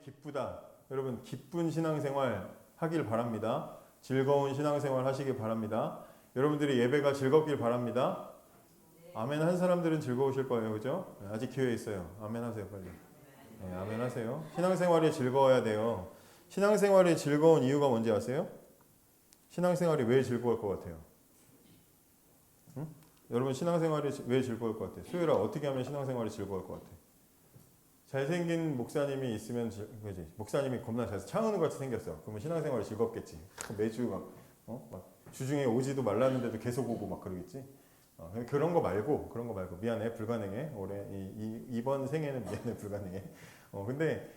기쁘다. 여러분 기쁜 신앙생활 하길 바랍니다. 즐거운 신앙생활 하시길 바랍니다. 여러분들이 예배가 즐겁길 바랍니다. 아멘 한 사람들은 즐거우실 거예요. 그죠? 아직 기회 있어요. 아멘 하세요 빨리. 네, 아멘 하세요. 신앙생활이 즐거워야 돼요. 신앙생활이 즐거운 이유가 뭔지 아세요? 신앙생활이 왜 즐거울 것 같아요? 응? 여러분 신앙생활이 왜 즐거울 것 같아요? 수요일아 어떻게 하면 신앙생활이 즐거울 것 같아요? 잘생긴 목사님이 있으면 그지? 목사님이 겁나 잘 창은우 같이 생겼어. 그러면 신앙생활이 즐겁겠지. 매주 막 주중에 오지도 말랐는데도 계속 오고 막 그러겠지. 그런 거 말고 미안해 불가능해. 올해 이번 생에는 미안해 불가능해. 근데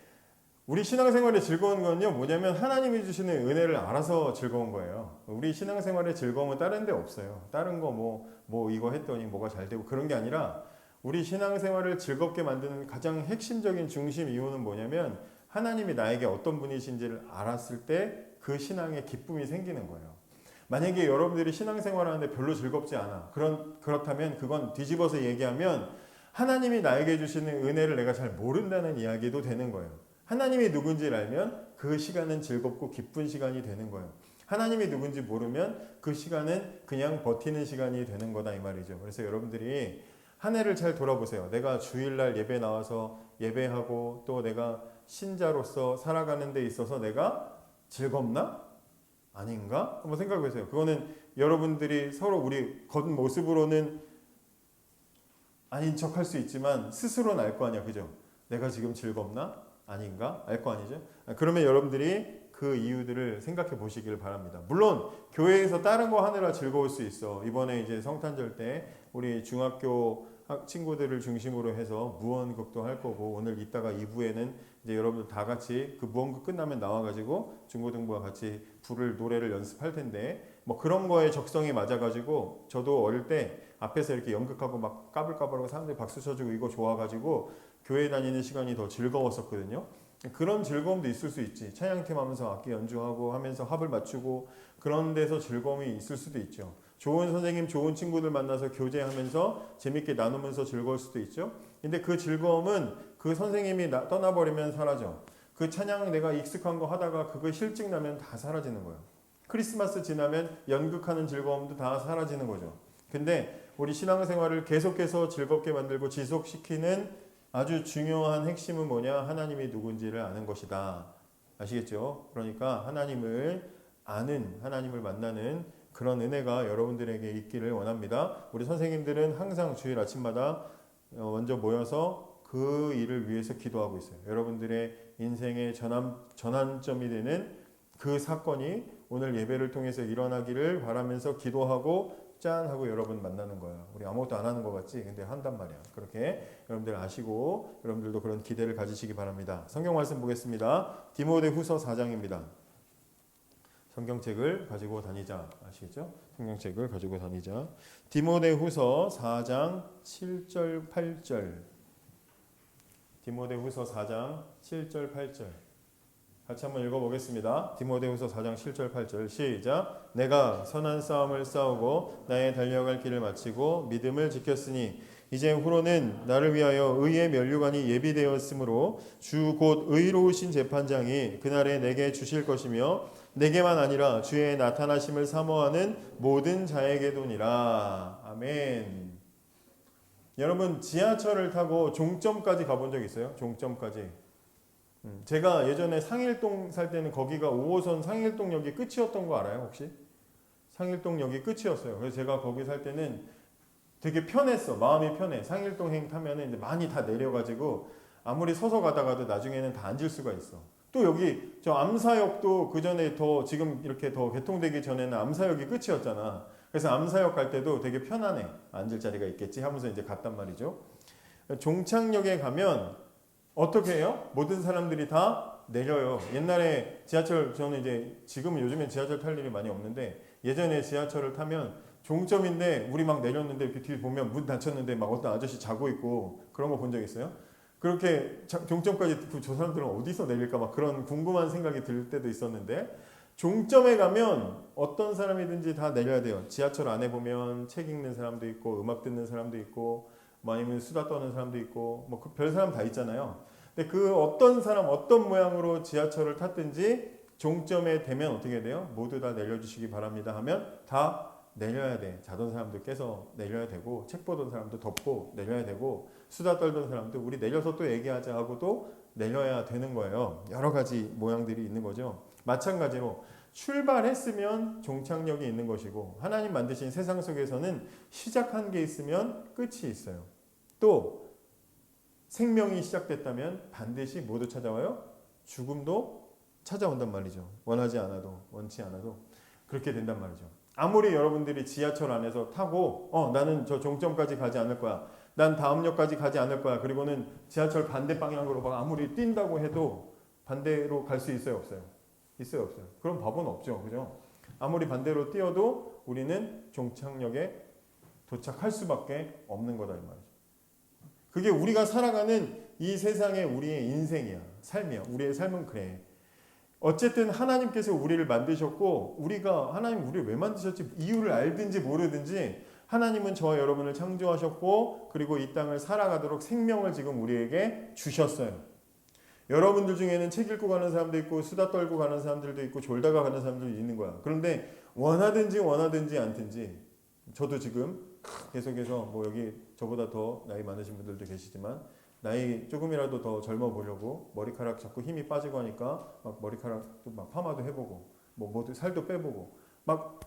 우리 신앙생활의 즐거운 건요 뭐냐면 하나님이 주시는 은혜를 알아서 즐거운 거예요. 우리 신앙생활의 즐거움은 다른 데 없어요. 다른 거 뭐 이거 했더니 뭐가 잘 되고 그런 게 아니라 우리 신앙생활을 즐겁게 만드는 가장 핵심적인 중심 이유는 뭐냐면 하나님이 나에게 어떤 분이신지를 알았을 때 그 신앙에 기쁨이 생기는 거예요. 만약에 여러분들이 신앙생활 하는데 별로 즐겁지 않아. 그렇다면 그건 뒤집어서 얘기하면 하나님이 나에게 주시는 은혜를 내가 잘 모른다는 이야기도 되는 거예요. 하나님이 누군지를 알면 그 시간은 즐겁고 기쁜 시간이 되는 거예요. 하나님이 누군지 모르면 그 시간은 그냥 버티는 시간이 되는 거다 이 말이죠. 그래서 여러분들이 한 해를 잘 돌아보세요. 내가 주일날 예배 나와서 예배하고 또 내가 신자로서 살아가는 데 있어서 내가 즐겁나? 아닌가? 한번 생각해 보세요. 그거는 여러분들이 서로 우리 겉모습으로는 아닌 척 할 수 있지만 스스로는 알 거 아니야. 그죠? 내가 지금 즐겁나? 아닌가? 알 거 아니죠? 그러면 여러분들이 그 이유들을 생각해 보시길 바랍니다. 물론 교회에서 다른 거 하느라 즐거울 수 있어. 이번에 이제 성탄절 때 우리 중학교 친구들을 중심으로 해서 무언극도 할 거고 오늘 이따가 2부에는 이제 여러분들 다 같이 그 무언극 끝나면 나와가지고 중고등부와 같이 부를 노래를 연습할 텐데 뭐 그런 거에 적성이 맞아가지고 저도 어릴 때 앞에서 이렇게 연극하고 막 까불까불하고 사람들이 박수 쳐주고 이거 좋아가지고 교회 다니는 시간이 더 즐거웠었거든요. 그런 즐거움도 있을 수 있지. 찬양팀 하면서 악기 연주하고 하면서 합을 맞추고 그런 데서 즐거움이 있을 수도 있죠. 좋은 선생님, 좋은 친구들 만나서 교제하면서 재밌게 나누면서 즐거울 수도 있죠. 근데 그 즐거움은 그 선생님이 떠나버리면 사라져. 그 찬양 내가 익숙한 거 하다가 그거 실증 나면 다 사라지는 거예요. 크리스마스 지나면 연극하는 즐거움도 다 사라지는 거죠. 근데 우리 신앙생활을 계속해서 즐겁게 만들고 지속시키는 아주 중요한 핵심은 뭐냐? 하나님이 누군지를 아는 것이다. 아시겠죠? 그러니까 하나님을 아는, 하나님을 만나는 그런 은혜가 여러분들에게 있기를 원합니다. 우리 선생님들은 항상 주일 아침마다 먼저 모여서 그 일을 위해서 기도하고 있어요. 여러분들의 인생의 전환점이 되는 그 사건이 오늘 예배를 통해서 일어나기를 바라면서 기도하고 짠 하고 여러분 만나는 거야. 우리 아무것도 안 하는 것 같지? 근데 한단 말이야. 그렇게 여러분들 아시고 여러분들도 그런 기대를 가지시기 바랍니다. 성경 말씀 보겠습니다. 디모데후서 4장입니다. 성경책을 가지고 다니자. 아시겠죠? 성경책을 가지고 다니자. 디모데후서 4장 7절 8절. 디모데후서 4장 7절 8절. 같이 한번 읽어보겠습니다. 디모데후서 4장 7절 8절 시작. 내가 선한 싸움을 싸우고 나의 달려갈 길을 마치고 믿음을 지켰으니 이제 후로는 나를 위하여 의의 면류관이 예비되었으므로 주 곧 의로우신 재판장이 그날에 내게 주실 것이며 내게만 아니라 주의 나타나심을 사모하는 모든 자에게도니라. 아멘. 여러분 지하철을 타고 종점까지 가본 적 있어요? 종점까지. 제가 예전에 상일동 살 때는 거기가 5호선 상일동역이 끝이었던 거 알아요 혹시? 상일동역이 끝이었어요. 그래서 제가 거기 살 때는 되게 편했어. 마음이 편해. 상일동행 타면은 이제 많이 다 내려가지고 아무리 서서 가다가도 나중에는 다 앉을 수가 있어. 또 여기 저 암사역도 그 전에 더 지금 이렇게 더 개통되기 전에는 암사역이 끝이었잖아. 그래서 암사역 갈 때도 되게 편안해. 앉을 자리가 있겠지 하면서 이제 갔단 말이죠. 종착역에 가면 어떻게 해요? 모든 사람들이 다 내려요. 옛날에 지하철 저는 이제 지금은 요즘엔 지하철 탈 일이 많이 없는데 예전에 지하철을 타면 종점인데 우리 막 내렸는데 이렇게 뒤에 보면 문 닫혔는데 막 어떤 아저씨 자고 있고 그런 거 본 적 있어요? 그렇게 종점까지 저 사람들은 어디서 내릴까 막 그런 궁금한 생각이 들 때도 있었는데 종점에 가면 어떤 사람이든지 다 내려야 돼요. 지하철 안에 보면 책 읽는 사람도 있고 음악 듣는 사람도 있고 뭐 아니면 수다 떠는 사람도 있고 뭐 별 사람 다 있잖아요. 근데 그 어떤 사람 어떤 모양으로 지하철을 탔든지 종점에 되면 어떻게 돼요? 모두 다 내려주시기 바랍니다 하면 다 내려야 돼. 자던 사람도 깨서 내려야 되고 책 보던 사람도 덮고 내려야 되고 수다 떨던 사람도 우리 내려서 또 얘기하자 하고도 내려야 되는 거예요. 여러 가지 모양들이 있는 거죠. 마찬가지로 출발했으면 종착역이 있는 것이고 하나님 만드신 세상 속에서는 시작한 게 있으면 끝이 있어요. 또 생명이 시작됐다면 반드시 모두 찾아와요? 죽음도 찾아온단 말이죠. 원하지 않아도 원치 않아도 그렇게 된단 말이죠. 아무리 여러분들이 지하철 안에서 타고 나는 저 종점까지 가지 않을 거야. 난 다음 역까지 가지 않을 거야. 그리고는 지하철 반대 방향으로 막 아무리 뛴다고 해도 반대로 갈 수 있어요? 없어요? 있어요? 없어요? 그럼 바보는 없죠. 그죠? 아무리 반대로 뛰어도 우리는 종착역에 도착할 수밖에 없는 거다 이 말이죠. 그게 우리가 살아가는 이 세상의 우리의 인생이야. 삶이야. 우리의 삶은 그래. 어쨌든 하나님께서 우리를 만드셨고 우리가 하나님 우리를 왜 만드셨지 이유를 알든지 모르든지 하나님은 저와 여러분을 창조하셨고 그리고 이 땅을 살아가도록 생명을 지금 우리에게 주셨어요. 여러분들 중에는 책 읽고 가는 사람도 있고 수다 떨고 가는 사람들도 있고 졸다가 가는 사람들도 있는 거야. 그런데 원하든지 않든지 저도 지금 계속해서 뭐 여기 저보다 더 나이 많으신 분들도 계시지만 나이 조금이라도 더 젊어 보려고 머리카락 자꾸 힘이 빠지고 하니까 막 머리카락도 막 파마도 해보고 뭐 모두 살도 빼보고 막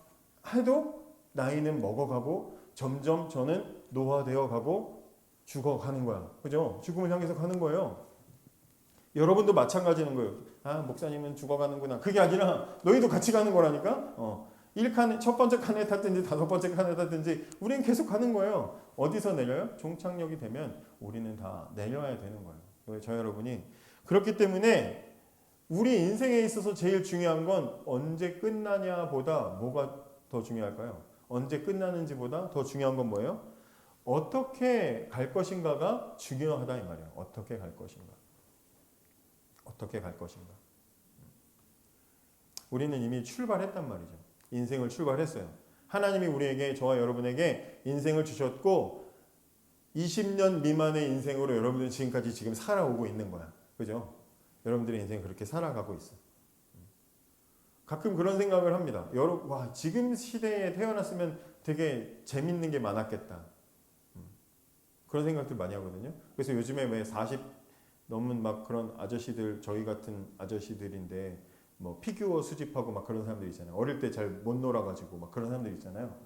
해도 나이는 먹어가고 점점 저는 노화되어 가고 죽어가는 거야. 그죠? 죽음을 향해서 가는 거예요. 여러분도 마찬가지인 거예요. 아 목사님은 죽어가는구나. 그게 아니라 너희도 같이 가는 거라니까. 1칸 첫 번째 칸에 탔든지 다섯 번째 칸에 탔든지 우리는 계속 가는 거예요. 어디서 내려요? 종착역이 되면 우리는 다 내려야 되는 거예요. 저 여러분이 그렇기 때문에 우리 인생에 있어서 제일 중요한 건 언제 끝나냐보다 뭐가 더 중요할까요? 언제 끝나는지보다 더 중요한 건 뭐예요? 어떻게 갈 것인가가 중요하다 이 말이에요. 어떻게 갈 것인가. 어떻게 갈 것인가. 우리는 이미 출발했단 말이죠. 인생을 출발했어요. 하나님이 우리에게 저와 여러분에게 인생을 주셨고 20년 미만의 인생으로 여러분들은 지금까지 지금 살아오고 있는 거야. 그죠? 여러분들의 인생 그렇게 살아가고 있어. 가끔 그런 생각을 합니다. 와 지금 시대에 태어났으면 되게 재밌는 게 많았겠다. 그런 생각들 많이 하거든요. 그래서 요즘에 왜 40 넘은 막 그런 아저씨들 저희 같은 아저씨들인데 뭐 피규어 수집하고 막 그런 사람들 있잖아요. 어릴 때 잘 못 놀아가지고 막 그런 사람들 있잖아요.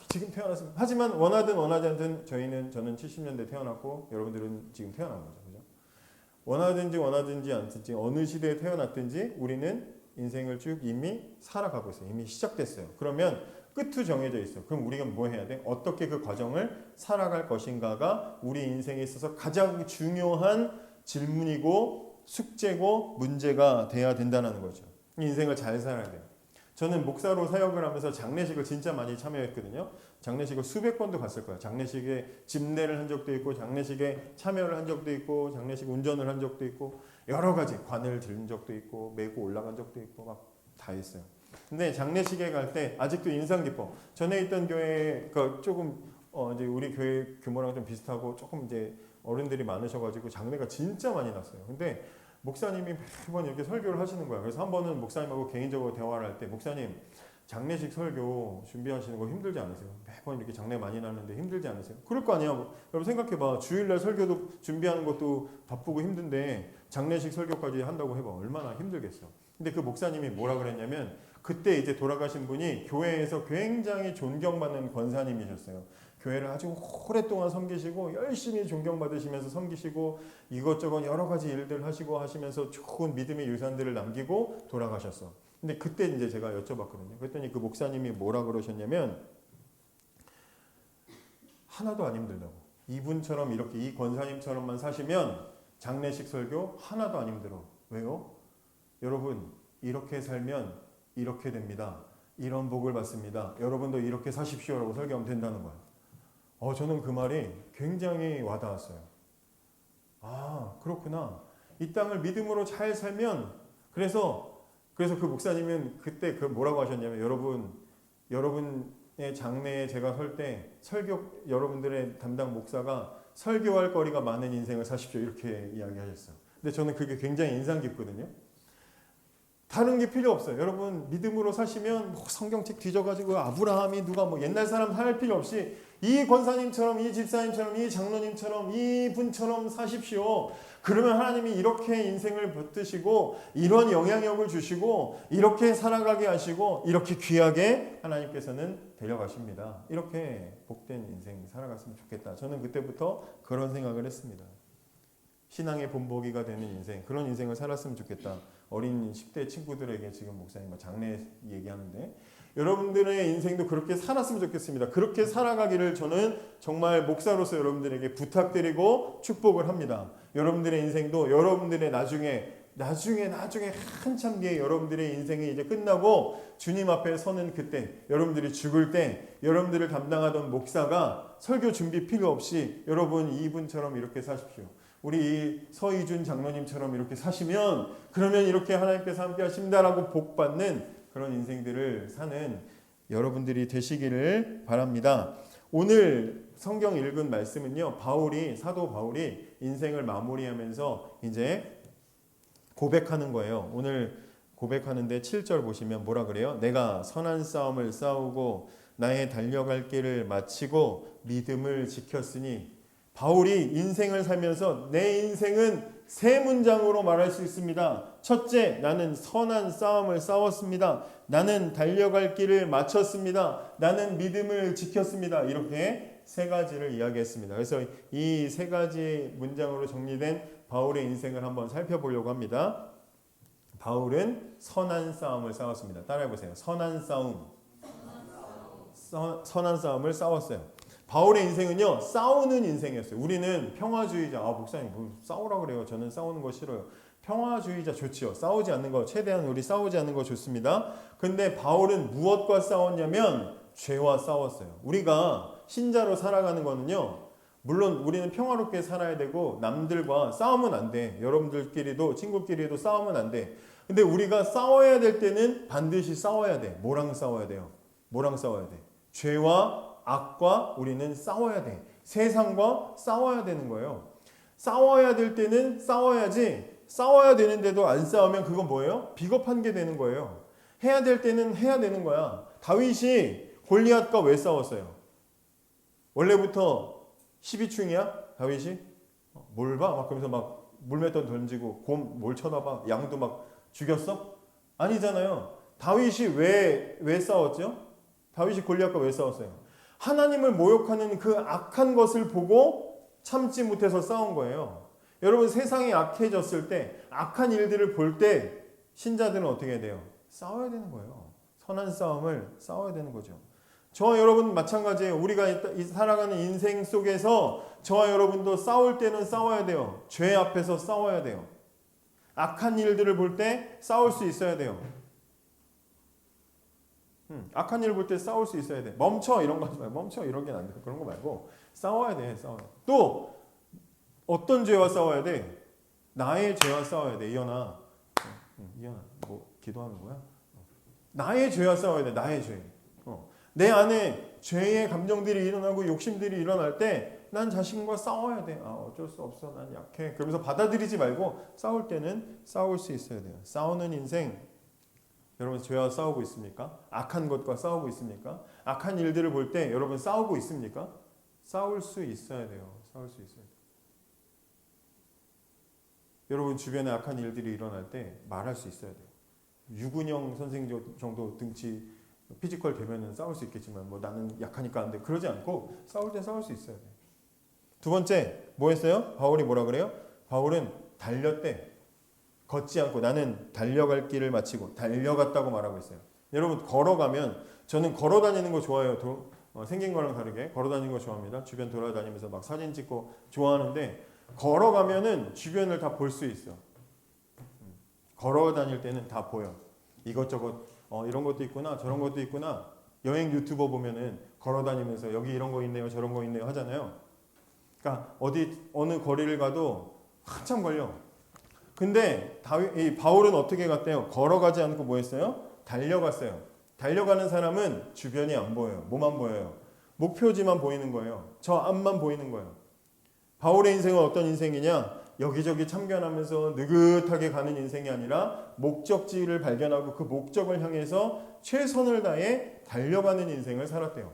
지금 태어났으면 하지만 원하든 원하지 않든 저는 70년대 태어났고 여러분들은 지금 태어난 거죠. 그죠? 원하든지 않든지 어느 시대에 태어났든지 우리는 인생을 쭉 이미 살아가고 있어요. 이미 시작됐어요. 그러면 끝이 정해져 있어. 그럼 우리가 뭐 해야 돼? 어떻게 그 과정을 살아갈 것인가가 우리 인생에 있어서 가장 중요한 질문이고 숙제고 문제가 돼야 된다는 거죠. 인생을 잘 살아야 돼요. 저는 목사로 사역을 하면서 장례식을 진짜 많이 참여했거든요. 장례식을 수백 번도 갔을 거예요. 장례식에 집례를 한 적도 있고 장례식에 참여를 한 적도 있고 장례식 운전을 한 적도 있고 여러 가지 관을 들은 적도 있고 메고 올라간 적도 있고 막 다 했어요. 근데 장례식에 갈 때 아직도 인상 깊어. 전에 있던 교회가 조금 이제 우리 교회 규모랑 좀 비슷하고 조금 이제 어른들이 많으셔가지고 장례가 진짜 많이 났어요. 근데 목사님이 매번 이렇게 설교를 하시는 거야. 그래서 한 번은 목사님하고 개인적으로 대화를 할 때 목사님 장례식 설교 준비하시는 거 힘들지 않으세요? 매번 이렇게 장례 많이 나는데 힘들지 않으세요? 그럴 거 아니야. 여러분 생각해봐. 주일날 설교도 준비하는 것도 바쁘고 힘든데 장례식 설교까지 한다고 해봐. 얼마나 힘들겠어. 근데 그 목사님이 뭐라 그랬냐면 그때 이제 돌아가신 분이 교회에서 굉장히 존경받는 권사님이셨어요. 교회를 아주 오랫동안 섬기시고 열심히 존경받으시면서 섬기시고 이것저것 여러 가지 일들 하시고 하시면서 좋은 믿음의 유산들을 남기고 돌아가셨어. 근데 그때 이제 제가 여쭤봤거든요. 그랬더니 그 목사님이 뭐라 그러셨냐면 하나도 안 힘들다고. 이분처럼 이렇게 이 권사님처럼만 사시면 장례식 설교 하나도 안 힘들어. 왜요? 여러분 이렇게 살면 이렇게 됩니다. 이런 복을 받습니다. 여러분도 이렇게 사십시오라고 설교하면 된다는 거야. 저는 그 말이 굉장히 와닿았어요. 아 그렇구나. 이 땅을 믿음으로 잘 살면 그래서 그 목사님은 그때 그 뭐라고 하셨냐면 여러분의 장례에 제가 설 때 설교 여러분들의 담당 목사가 설교할 거리가 많은 인생을 사십시오. 이렇게 이야기하셨어요. 근데 저는 그게 굉장히 인상 깊거든요. 다른 게 필요 없어요. 여러분 믿음으로 사시면 뭐 성경책 뒤져가지고 아브라함이 누가 뭐 옛날 사람 할 필요 없이 이 권사님처럼 이 집사님처럼 이 장로님처럼 이 분처럼 사십시오. 그러면 하나님이 이렇게 인생을 붙드시고 이런 영향력을 주시고 이렇게 살아가게 하시고 이렇게 귀하게 하나님께서는 데려가십니다. 이렇게 복된 인생 살아갔으면 좋겠다. 저는 그때부터 그런 생각을 했습니다. 신앙의 본보기가 되는 인생, 그런 인생을 살았으면 좋겠다. 어린 10대 친구들에게 지금 목사님 장래 얘기하는데 여러분들의 인생도 그렇게 살았으면 좋겠습니다. 그렇게 살아가기를 저는 정말 목사로서 여러분들에게 부탁드리고 축복을 합니다. 여러분들의 인생도 여러분들의 나중에 한참 뒤에 여러분들의 인생이 이제 끝나고 주님 앞에 서는 그때, 여러분들이 죽을 때 여러분들을 담당하던 목사가 설교 준비 필요 없이 여러분 이분처럼 이렇게 사십시오. 우리 서희준 장로님처럼 이렇게 사시면 그러면 이렇게 하나님께서 함께 하십니다라고 복받는 그런 인생들을 사는 여러분들이 되시기를 바랍니다. 오늘 성경 읽은 말씀은요, 사도 바울이 인생을 마무리하면서 이제 고백하는 거예요. 오늘 고백하는데 7절 보시면 뭐라 그래요? 내가 선한 싸움을 싸우고 나의 달려갈 길을 마치고 믿음을 지켰으니, 바울이 인생을 살면서 내 인생은 세 문장으로 말할 수 있습니다. 첫째, 나는 선한 싸움을 싸웠습니다. 나는 달려갈 길을 마쳤습니다. 나는 믿음을 지켰습니다. 이렇게 세 가지를 이야기했습니다. 그래서 이 세 가지 문장으로 정리된 바울의 인생을 한번 살펴보려고 합니다. 바울은 선한 싸움을 싸웠습니다. 따라해보세요. 선한 싸움을 싸웠어요. 바울의 인생은요, 싸우는 인생이었어요. 우리는 평화주의자. 목사님 뭐 싸우라 그래요. 저는 싸우는 거 싫어요. 평화주의자 좋지요. 싸우지 않는 거, 최대한 우리 싸우지 않는 거 좋습니다. 근데 바울은 무엇과 싸웠냐면 죄와 싸웠어요. 우리가 신자로 살아가는 거는요, 물론 우리는 평화롭게 살아야 되고 남들과 싸우면 안 돼. 여러분들끼리도 친구끼리도 싸우면 안 돼. 근데 우리가 싸워야 될 때는 반드시 싸워야 돼. 뭐랑 싸워야 돼요? 뭐랑 싸워야 돼? 죄와 악과 우리는 싸워야 돼. 세상과 싸워야 되는 거예요. 싸워야 될 때는 싸워야지, 싸워야 되는데도 안 싸우면 그건 뭐예요? 비겁한 게 되는 거예요. 해야 될 때는 해야 되는 거야. 다윗이 골리앗과 왜 싸웠어요? 원래부터 12충이야? 다윗이? 뭘 봐? 막 그러면서 막 물맷돈 던지고 곰 뭘 쳐다봐? 양도 막 죽였어? 아니잖아요. 다윗이 왜 싸웠죠? 다윗이 골리앗과 왜 싸웠어요? 하나님을 모욕하는 그 악한 것을 보고 참지 못해서 싸운 거예요. 여러분, 세상이 악해졌을 때, 악한 일들을 볼 때 신자들은 어떻게 해야 돼요? 싸워야 되는 거예요. 선한 싸움을 싸워야 되는 거죠. 저와 여러분 마찬가지예요. 우리가 살아가는 인생 속에서 저와 여러분도 싸울 때는 싸워야 돼요. 죄 앞에서 싸워야 돼요. 악한 일들을 볼 때 싸울 수 있어야 돼요. 악한 일을 볼 때 싸울 수 있어야 돼. 멈춰 이런 거 하지 말고, 멈춰 이런 게 안 돼. 그런 거 말고 싸워야 돼. 또 어떤 죄와 싸워야 돼? 나의 죄와 싸워야 돼. 이현아 뭐 기도하는 거야? 나의 죄와 싸워야 돼. 나의 죄. 내 안에 죄의 감정들이 일어나고 욕심들이 일어날 때 난 자신과 싸워야 돼. 어쩔 수 없어. 난 약해. 그러면서 받아들이지 말고 싸울 때는 싸울 수 있어야 돼요. 싸우는 인생. 여러분, 죄와 싸우고 있습니까? 악한 것과 싸우고 있습니까? 악한 일들을 볼 때 여러분 싸우고 있습니까? 싸울 수 있어야 돼요. 싸울 수 있어야 돼요. 여러분 주변에 악한 일들이 일어날 때 말할 수 있어야 돼요. 유근영 선생님 정도 등치 피지컬 되면은 싸울 수 있겠지만 뭐 나는 약하니까 안 돼. 그러지 않고 싸울 때 싸울 수 있어야 돼요. 두 번째, 뭐 했어요? 바울이 뭐라 그래요? 바울은 달렸대. 걷지 않고 나는 달려갈 길을 마치고 달려갔다고 말하고 있어요. 여러분, 걸어가면, 저는 걸어 다니는 거 좋아해요. 생긴 거랑 다르게 걸어 다니는 거 좋아합니다. 주변 돌아다니면서 막 사진 찍고 좋아하는데, 걸어가면은 주변을 다 볼 수 있어. 걸어 다닐 때는 다 보여. 이것저것 이런 것도 있구나, 저런 것도 있구나. 여행 유튜버 보면은 걸어 다니면서 여기 이런 거 있네요, 저런 거 있네요 하잖아요. 그러니까 어느 거리를 가도 한참 걸려. 근데 바울은 어떻게 갔대요? 걸어가지 않고 뭐 했어요? 달려갔어요. 달려가는 사람은 주변이 안 보여요. 뭐만 보여요? 목표지만 보이는 거예요. 저 앞만 보이는 거예요. 바울의 인생은 어떤 인생이냐? 여기저기 참견하면서 느긋하게 가는 인생이 아니라 목적지를 발견하고 그 목적을 향해서 최선을 다해 달려가는 인생을 살았대요.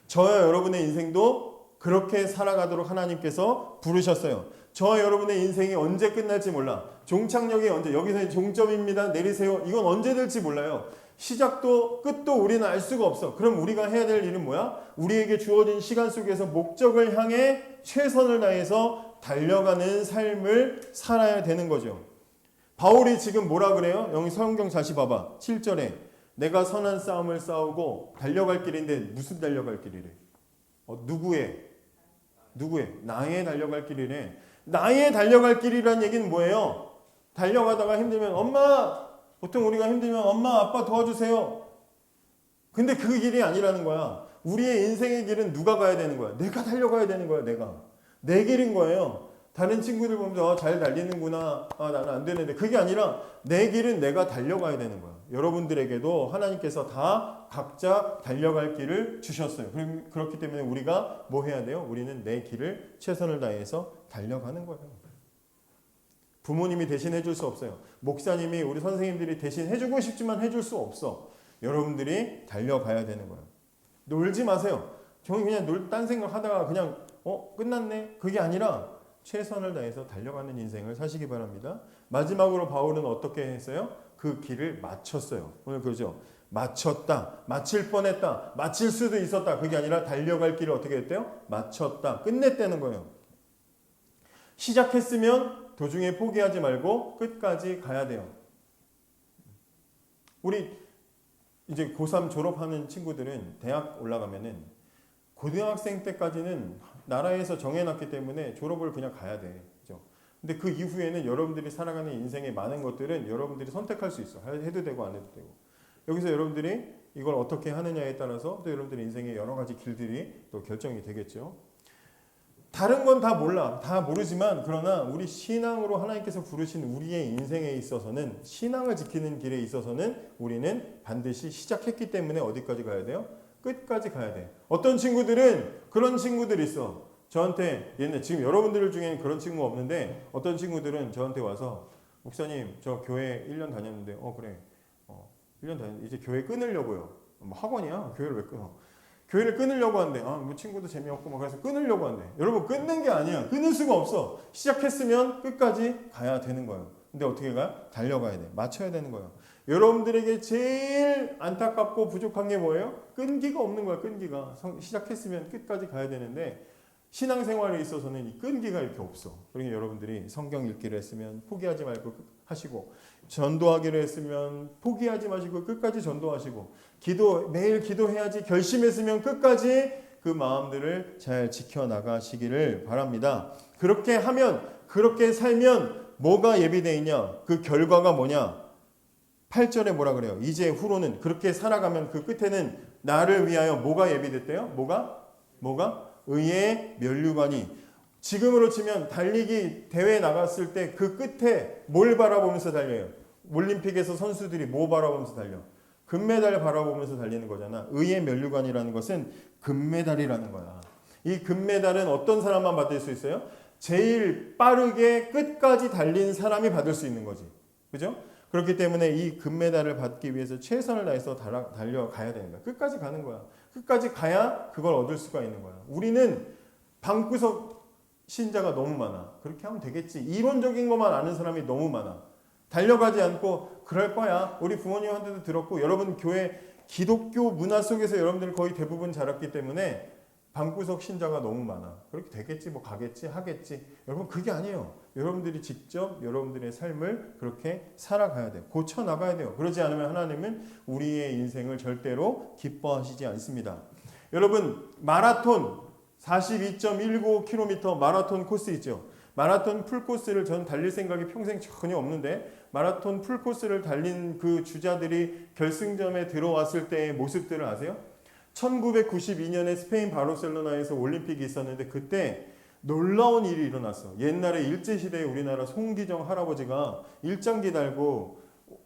저와 여러분의 인생도 그렇게 살아가도록 하나님께서 부르셨어요. 저와 여러분의 인생이 언제 끝날지 몰라. 종착역이 언제, 여기서 종점입니다. 내리세요. 이건 언제 될지 몰라요. 시작도 끝도 우리는 알 수가 없어. 그럼 우리가 해야 될 일은 뭐야? 우리에게 주어진 시간 속에서 목적을 향해 최선을 다해서 달려가는 삶을 살아야 되는 거죠. 바울이 지금 뭐라 그래요? 여기 성경 다시 봐봐. 7절에 내가 선한 싸움을 싸우고 달려갈 길인데 무슨 달려갈 길이래? 누구의? 나의 달려갈 길이래. 나의 달려갈 길이란 얘기는 뭐예요? 달려가다가 힘들면 엄마, 보통 우리가 힘들면 엄마 아빠 도와주세요. 근데 그 길이 아니라는 거야. 우리의 인생의 길은 누가 가야 되는 거야? 내가 달려가야 되는 거야. 내 길인 거예요. 다른 친구들 보면서 잘 달리는구나. 나는 안 되는데. 그게 아니라 내 길은 내가 달려가야 되는 거야. 여러분들에게도 하나님께서 다 각자 달려갈 길을 주셨어요. 그렇기 때문에 우리가 뭐 해야 돼요? 우리는 내 길을 최선을 다해서 달려가는 거예요. 부모님이 대신 해줄 수 없어요. 목사님이, 우리 선생님들이 대신 해주고 싶지만 해줄 수 없어. 여러분들이 달려가야 되는 거예요. 놀지 마세요. 그냥 딴 생각 하다가 그냥 끝났네. 그게 아니라 최선을 다해서 달려가는 인생을 사시기 바랍니다. 마지막으로 바울은 어떻게 했어요? 그 길을 마쳤어요. 오늘 그러죠. 마쳤다. 마칠 뻔했다. 마칠 수도 있었다. 그게 아니라 달려갈 길을 어떻게 했대요? 마쳤다. 끝냈다는 거예요. 시작했으면 도중에 포기하지 말고 끝까지 가야 돼요. 우리 이제 고3 졸업하는 친구들은 대학 올라가면은 고등학생 때까지는 나라에서 정해놨기 때문에 졸업을 그냥 가야 돼. 그죠? 근데 그 이후에는 여러분들이 살아가는 인생의 많은 것들은 여러분들이 선택할 수 있어. 해도 되고 안 해도 되고. 여기서 여러분들이 이걸 어떻게 하느냐에 따라서 또 여러분들의 인생의 여러 가지 길들이 또 결정이 되겠죠. 다른 건 다 몰라. 다 모르지만 그러나 우리 신앙으로 하나님께서 부르신 우리의 인생에 있어서는, 신앙을 지키는 길에 있어서는 우리는 반드시 시작했기 때문에 어디까지 가야 돼요? 끝까지 가야 돼. 어떤 친구들은 그런 친구들이 있어. 저한테 지금 여러분들 중에는 그런 친구가 없는데 어떤 친구들은 저한테 와서 목사님 저 교회 1년 다녔는데 그래 1년 다녔는데 이제 교회 끊으려고요. 뭐 학원이야? 교회를 왜 끊어? 교회를 끊으려고 하는데 뭐 친구도 재미없고 막 그래서 끊으려고 하는데 여러분 끊는 게 아니야. 끊을 수가 없어. 시작했으면 끝까지 가야 되는 거예요. 근데 어떻게 가? 달려가야 돼. 맞춰야 되는 거예요. 여러분들에게 제일 안타깝고 부족한 게 뭐예요? 끈기가 없는 거야. 끈기가. 시작했으면 끝까지 가야 되는데 신앙생활에 있어서는 이 끈기가 이렇게 없어. 그러니까 여러분들이 성경 읽기를 했으면 포기하지 말고 하시고, 전도하기를 했으면 포기하지 마시고 끝까지 전도하시고, 매일 기도해야지 결심했으면 끝까지 그 마음들을 잘 지켜나가시기를 바랍니다. 그렇게 하면, 그렇게 살면 뭐가 예비되어 있냐? 그 결과가 뭐냐? 8절에 뭐라 그래요? 이제 후로는, 그렇게 살아가면 그 끝에는 나를 위하여 뭐가 예비됐대요? 뭐가? 의의 면류관이. 지금으로 치면 달리기 대회 나갔을 때 그 끝에 뭘 바라보면서 달려요? 올림픽에서 선수들이 뭐 바라보면서 달려? 금메달 바라보면서 달리는 거잖아. 의의 면류관이라는 것은 금메달이라는 거야. 이 금메달은 어떤 사람만 받을 수 있어요? 제일 빠르게 끝까지 달린 사람이 받을 수 있는 거지. 그죠? 그렇기 때문에 이 금메달을 받기 위해서 최선을 다해서 달려가야 되는 거야. 끝까지 가는 거야. 끝까지 가야 그걸 얻을 수가 있는 거야. 우리는 방구석 신자가 너무 많아. 그렇게 하면 되겠지. 이론적인 것만 아는 사람이 너무 많아. 달려가지 않고 그럴 거야. 우리 부모님한테도 들었고, 여러분 교회 기독교 문화 속에서 여러분들 거의 대부분 자랐기 때문에 방구석 신자가 너무 많아. 그렇게 되겠지, 뭐 가겠지, 하겠지. 여러분 그게 아니에요. 여러분들이 직접 여러분들의 삶을 그렇게 살아가야 돼요. 고쳐나가야 돼요. 그러지 않으면 하나님은 우리의 인생을 절대로 기뻐하시지 않습니다. 여러분 마라톤 42.19km 마라톤 코스 있죠. 마라톤 풀코스를 전 달릴 생각이 평생 전혀 없는데, 마라톤 풀코스를 달린 그 주자들이 결승점에 들어왔을 때의 모습들을 아세요? 1992년에 스페인 바르셀로나에서 올림픽이 있었는데 그때 놀라운 일이 일어났어. 옛날에 일제시대에 우리나라 송기정 할아버지가 일장기 달고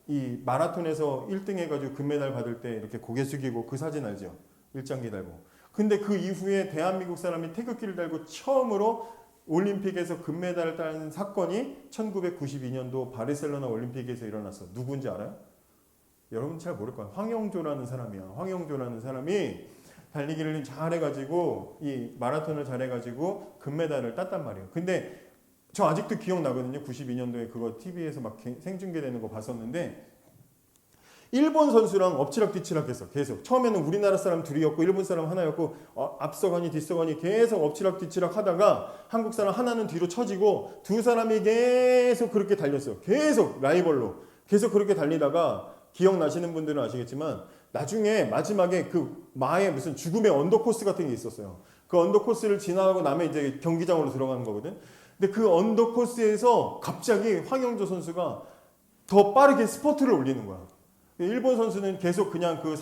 이 마라톤에서 1등 해가지고 금메달 받을 때 이렇게 고개 숙이고 그 사진 알죠? 일장기 달고. 근데 그 이후에 대한민국 사람이 태극기를 달고 처음으로 올림픽에서 금메달을 따는 사건이 1992년도 바르셀로나 올림픽에서 일어났어. 누군지 알아요? 여러분 잘 모를 거야. 황영조라는 사람이야. 황영조라는 사람이 달리기를 잘해가지고 이 마라톤을 잘해가지고 금메달을 땄단 말이에요. 근데 저 아직도 기억나거든요. 92년도에 그거 TV에서 막 생중계되는 거 봤었는데 일본 선수랑 엎치락뒤치락 했어. 계속. 처음에는 우리나라 사람 둘이었고 일본 사람 하나였고 앞서가니 뒤서가니 계속 엎치락뒤치락 하다가 한국 사람 하나는 뒤로 처지고 두 사람이 계속 그렇게 달렸어요. 계속 라이벌로. 계속 그렇게 달리다가 기억나시는 분들은 아시겠지만 나중에 마지막에 그 마에 무슨 죽음의 언더코스 같은 게 있었어요. 그 언더코스를 지나가고 나면 이제 경기장으로 들어가는 거거든. 근데 그 언더코스에서 갑자기 황영조 선수가 더 빠르게 스퍼트를 올리는 거야. 일본 선수는 계속 그냥 그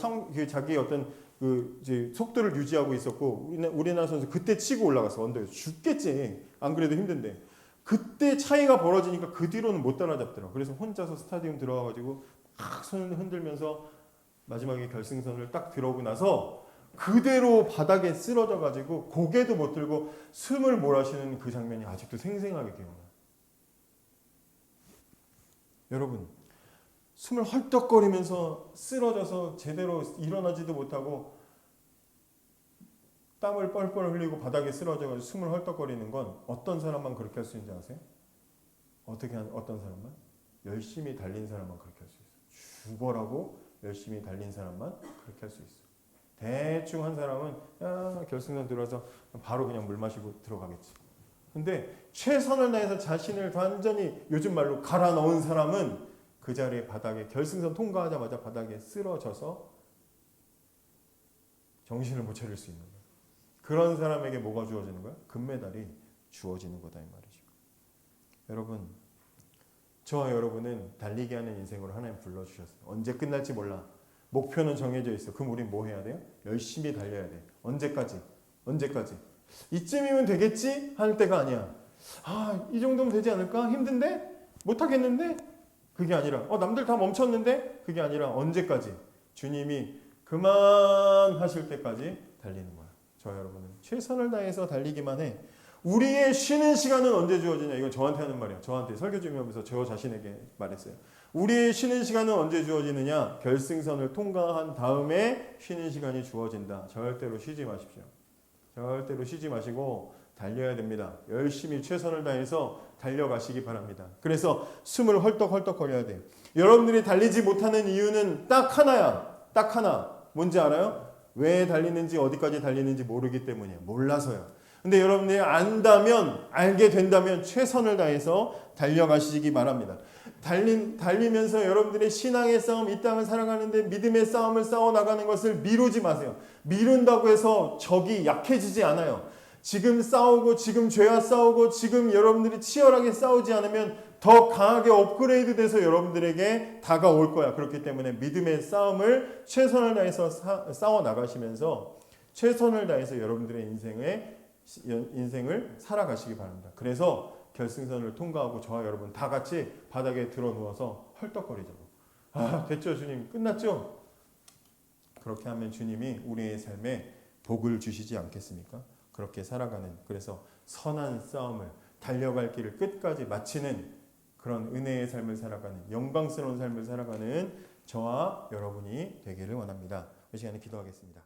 자기 어떤 그 이제 속도를 유지하고 있었고 우리나라 선수 그때 치고 올라갔어. 언더에서 죽겠지. 안 그래도 힘든데 그때 차이가 벌어지니까 그 뒤로는 못 따라잡더라. 그래서 혼자서 스타디움 들어가가지고 막 손을 흔들면서 마지막에 결승선을 딱 들어오고 나서 그대로 바닥에 쓰러져가지고 고개도 못 들고 숨을 몰아쉬는 그 장면이 아직도 생생하게 기억나. 여러분. 숨을 헐떡거리면서 쓰러져서 제대로 일어나지도 못하고 땀을 뻘뻘 흘리고 바닥에 쓰러져서 숨을 헐떡거리는 건 어떤 사람만 그렇게 할 수 있는지 아세요? 어떤 사람만? 열심히 달린 사람만 그렇게 할 수 있어. 죽어라고 열심히 달린 사람만 그렇게 할 수 있어. 대충 한 사람은 결승선 들어와서 바로 그냥 물 마시고 들어가겠지. 근데 최선을 다해서 자신을 완전히 요즘 말로 갈아 넣은 사람은 그 자리에 바닥에 결승선 통과하자마자 바닥에 쓰러져서 정신을 못 차릴 수 있는 거야. 그런 사람에게 뭐가 주어지는 거야? 금메달이 주어지는 거다 이 말이죠. 여러분, 저와 여러분은 달리기 하는 인생으로 하나님 불러주셨어요. 언제 끝날지 몰라. 목표는 정해져 있어. 그럼 우린 뭐 해야 돼요? 열심히 달려야 돼. 언제까지? 이쯤이면 되겠지? 할 때가 아니야. 이 정도면 되지 않을까? 힘든데? 못하겠는데? 그게 아니라 남들 다 멈췄는데? 그게 아니라 언제까지? 주님이 그만하실 때까지 달리는 거야. 저 여러분은 최선을 다해서 달리기만 해. 우리의 쉬는 시간은 언제 주어지냐? 이건 저한테 하는 말이야. 저한테 설교 중이면서 저 자신에게 말했어요. 우리의 쉬는 시간은 언제 주어지느냐? 결승선을 통과한 다음에 쉬는 시간이 주어진다. 절대로 쉬지 마십시오. 절대로 쉬지 마시고 달려야 됩니다. 열심히 최선을 다해서 달려가시기 바랍니다. 그래서 숨을 헐떡헐떡거려야 돼요. 여러분들이 달리지 못하는 이유는 딱 하나야. 딱 하나. 뭔지 알아요? 왜 달리는지 어디까지 달리는지 모르기 때문이에요. 몰라서요. 근데 여러분들이 알게 된다면 최선을 다해서 달려가시기 바랍니다. 달리면서 여러분들의 신앙의 싸움, 이 땅을 살아가는데 믿음의 싸움을 싸워나가는 것을 미루지 마세요. 미룬다고 해서 적이 약해지지 않아요. 지금 싸우고 지금 죄와 싸우고 지금 여러분들이 치열하게 싸우지 않으면 더 강하게 업그레이드 돼서 여러분들에게 다가올 거야. 그렇기 때문에 믿음의 싸움을 최선을 다해서 싸워나가시면서 최선을 다해서 여러분들의 인생을 살아가시기 바랍니다. 그래서 결승선을 통과하고 저와 여러분 다 같이 바닥에 들어 누워서 헐떡거리자고. 됐죠 주님? 끝났죠? 그렇게 하면 주님이 우리의 삶에 복을 주시지 않겠습니까? 그렇게 살아가는, 그래서 선한 싸움을 달려갈 길을 끝까지 마치는 그런 은혜의 삶을 살아가는, 영광스러운 삶을 살아가는 저와 여러분이 되기를 원합니다. 이 시간에 기도하겠습니다.